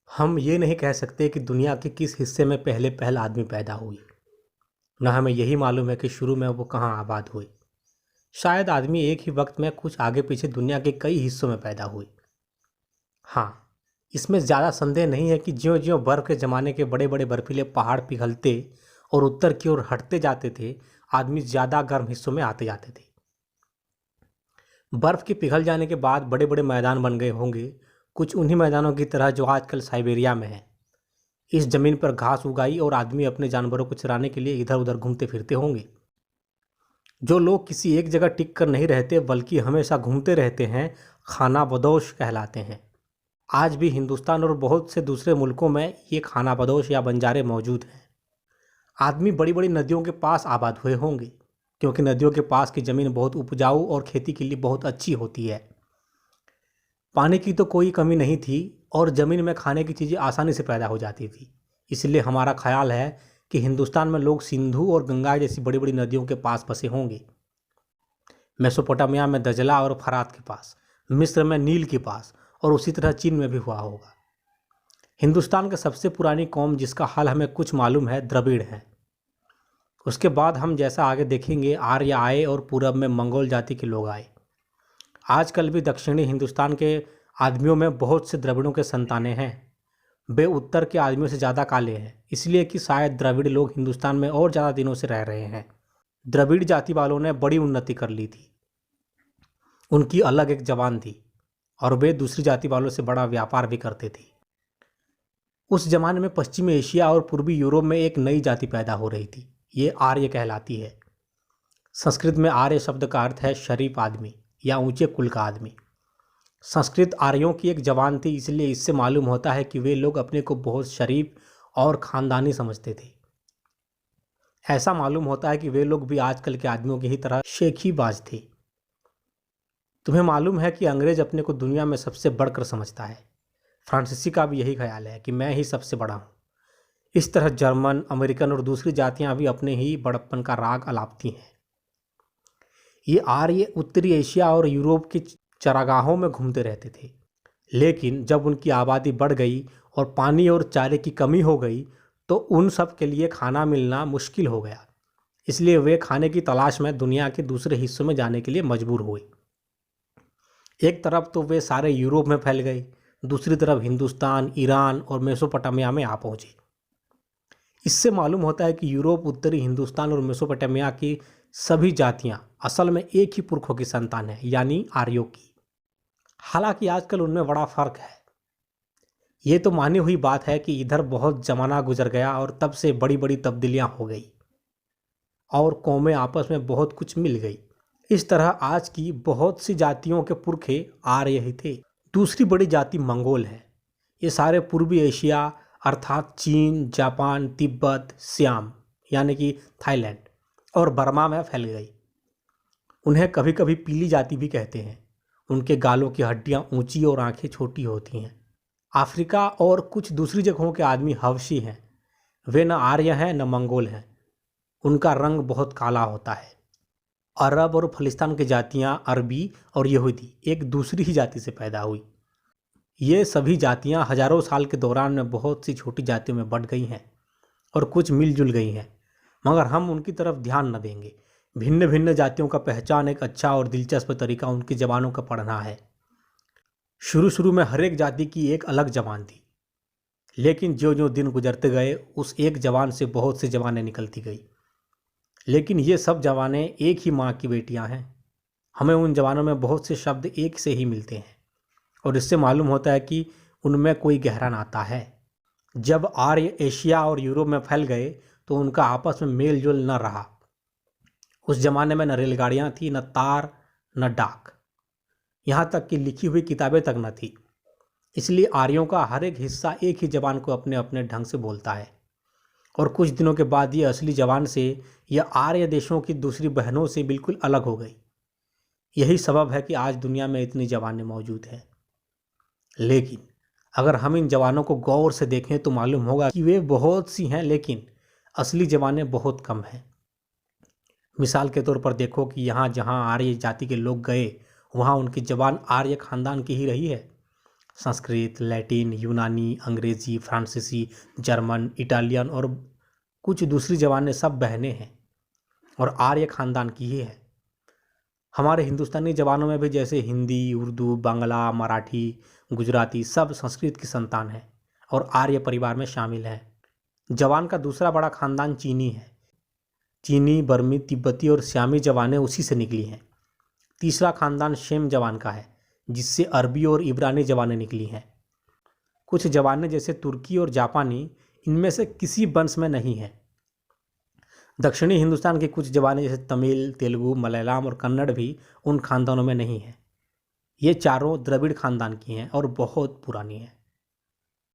हम ये नहीं कह सकते कि दुनिया के किस हिस्से में पहले आदमी पैदा हुई। न हमें यही मालूम है कि शुरू में वो कहाँ आबाद हुई। शायद आदमी एक ही वक्त में कुछ आगे पीछे दुनिया के कई हिस्सों में पैदा हुई। हाँ, इसमें ज़्यादा संदेह नहीं है कि ज्यों-ज्यों बर्फ़ के ज़माने के बड़े-बड़े बर्फीले पहाड़ पिघलते और उत्तर की ओर हटते जाते थे, आदमी ज़्यादा गर्म हिस्सों में आते जाते थे। बर्फ़ के पिघल जाने के बाद बड़े-बड़े मैदान बन गए होंगे, कुछ उन्हीं मैदानों की तरह जो आजकल साइबेरिया में है। इस ज़मीन पर घास उगाई और आदमी अपने जानवरों को चराने के लिए इधर-उधर घूमते फिरते होंगे। जो लोग किसी एक जगह टिक कर नहीं रहते बल्कि हमेशा घूमते रहते हैं, खानाबदोश कहलाते हैं। आज भी हिंदुस्तान और बहुत से दूसरे मुल्कों में ये खानाबदोश या बंजारे मौजूद हैं। आदमी बड़ी-बड़ी नदियों के पास आबाद हुए होंगे, क्योंकि नदियों के पास की ज़मीन बहुत उपजाऊ और खेती के लिए बहुत अच्छी होती है। पानी की तो कोई कमी नहीं थी और ज़मीन में खाने की चीज़ें आसानी से पैदा हो जाती थी। इसलिए हमारा ख्याल है कि हिंदुस्तान में लोग सिंधु और गंगा जैसी बड़ी-बड़ी नदियों के पास बसे होंगे। मेसोपोटामिया में दजला और फरात के पास, मिस्र में नील के पास और उसी तरह चीन में भी हुआ होगा। हिंदुस्तान की सबसे पुरानी कौम जिसका हाल हमें कुछ मालूम है, द्रविड़ है। उसके बाद हम जैसा आगे देखेंगे, आर्य आए और पूरब में मंगोल जाति के लोग आए। आजकल भी दक्षिणी हिंदुस्तान के आदमियों में बहुत से द्रविड़ों के संतानें हैं। वे उत्तर के आदमियों से ज़्यादा काले हैं, इसलिए कि शायद द्रविड़ लोग हिंदुस्तान में और ज़्यादा दिनों से रह रहे हैं। द्रविड़ जाति वालों ने बड़ी उन्नति कर ली थी। उनकी अलग एक जबान थी और वे दूसरी जाति वालों से बड़ा व्यापार भी करते थे। उस जमाने में पश्चिमी एशिया और पूर्वी यूरोप में एक नई जाति पैदा हो रही थी। ये आर्य कहलाती है। संस्कृत में आर्य शब्द का अर्थ है शरीफ आदमी या ऊंचे कुल का आदमी। संस्कृत आर्यों की एक जबान थी, इसलिए इससे मालूम होता है कि वे लोग अपने को बहुत शरीफ और ख़ानदानी समझते थे। ऐसा मालूम होता है कि वे लोग भी आजकल के आदमियों की ही तरह शेखीबाज थे। तुम्हें मालूम है कि अंग्रेज अपने को दुनिया में सबसे बढ़कर समझता है। फ्रांसीसी का भी यही ख्याल है कि मैं ही सबसे बड़ा हूँ। इस तरह जर्मन, अमेरिकन और दूसरी जातियाँ भी अपने ही बड़प्पन का राग अलापती हैं। ये आर्य उत्तरी एशिया और यूरोप की चरागाहों में घूमते रहते थे, लेकिन जब उनकी आबादी बढ़ गई और पानी और चारे की कमी हो गई तो उन सब के लिए खाना मिलना मुश्किल हो गया। इसलिए वे खाने की तलाश में दुनिया के दूसरे हिस्सों में जाने के लिए मजबूर हुए। एक तरफ तो वे सारे यूरोप में फैल गए, दूसरी तरफ हिंदुस्तान, ईरान और मेसोपोटामिया में आ पहुँचे। इससे मालूम होता है कि यूरोप, उत्तरी हिंदुस्तान और मेसोपोटामिया की सभी जातियाँ असल में एक ही पुरखों की संतान है, यानी आर्यों की। हालांकि आजकल उनमें बड़ा फर्क है। ये तो मानी हुई बात है कि इधर बहुत जमाना गुजर गया और तब से बड़ी बड़ी तब्दीलियां हो गई और कौमें आपस में बहुत कुछ मिल गई। इस तरह आज की बहुत सी जातियों के पुरखे आर्य ही थे। दूसरी बड़ी जाति मंगोल है। ये सारे पूर्वी एशिया अर्थात चीन, जापान, तिब्बत, सियाम यानी कि थाईलैंड और बर्मा में फैल गई। उन्हें कभी कभी पीली जाति भी कहते हैं। उनके गालों की हड्डियां ऊंची और आंखें छोटी होती हैं। अफ्रीका और कुछ दूसरी जगहों के आदमी हवशी हैं। वे न आर्य हैं न मंगोल हैं। उनका रंग बहुत काला होता है। अरब और फलिस्तान की जातियां अरबी और यहूदी एक दूसरी ही जाति से पैदा हुई। ये सभी जातियां हजारों साल के दौरान में बहुत सी छोटी जातियों में बंट गई हैं और कुछ मिलजुल गई हैं, मगर हम उनकी तरफ ध्यान न देंगे। भिन्न भिन्न जातियों का पहचान एक अच्छा और दिलचस्प तरीका उनकी ज़बानों का पढ़ना है। शुरू शुरू में हर एक जाति की एक अलग ज़बान थी, लेकिन ज्यों ज्यों दिन गुजरते गए उस एक ज़बान से बहुत सी ज़बानें निकलती गई। लेकिन ये सब ज़बानें एक ही माँ की बेटियाँ हैं। हमें उन ज़बानों में बहुत से शब्द एक से ही मिलते हैं और इससे मालूम होता है कि उनमें कोई गहरा नाता है। जब आर्य एशिया और यूरोप में फैल गए तो उनका आपस में मेल जोल न रहा। उस ज़माने में न रेलगाड़ियाँ थी, न तार, न डाक, यहाँ तक कि लिखी हुई किताबें तक न थी। इसलिए आर्यों का हर एक हिस्सा एक ही ज़बान को अपने अपने ढंग से बोलता है और कुछ दिनों के बाद ये असली ज़बान से यह आर्य देशों की दूसरी बहनों से बिल्कुल अलग हो गई। यही सबब है कि आज दुनिया में इतनी ज़बानें मौजूद हैं। लेकिन अगर हम इन ज़बानों को गौर से देखें तो मालूम होगा कि वे बहुत सी हैं, लेकिन असली ज़बानें बहुत कम हैं। मिसाल के तौर पर देखो कि यहाँ जहाँ आर्य जाति के लोग गए वहाँ उनकी ज़बान आर्य ख़ानदान की ही रही है। संस्कृत, लैटिन, यूनानी, अंग्रेजी, फ्रांसीसी, जर्मन, इटालियन और कुछ दूसरी ज़बानें सब बहनें हैं और आर्य खानदान की ही है। हमारे हिंदुस्तानी ज़बानों में भी जैसे हिंदी, उर्दू, बांग्ला, मराठी, गुजराती सब संस्कृत की संतान है और आर्य परिवार में शामिल है। ज़बान का दूसरा बड़ा खानदान चीनी है। चीनी, बर्मी, तिब्बती और सियामी ज़बानें उसी से निकली हैं। तीसरा खानदान शेम ज़बान का है, जिससे अरबी और इब्रानी ज़बानें निकली हैं। कुछ ज़बानें जैसे तुर्की और जापानी इनमें से किसी वंश में नहीं है। दक्षिणी हिंदुस्तान की कुछ ज़बानें जैसे तमिल, तेलुगु, मलयालम और कन्नड़ भी उन खानदानों में नहीं है। ये चारों द्रविड़ खानदान की हैं और बहुत पुरानी हैं।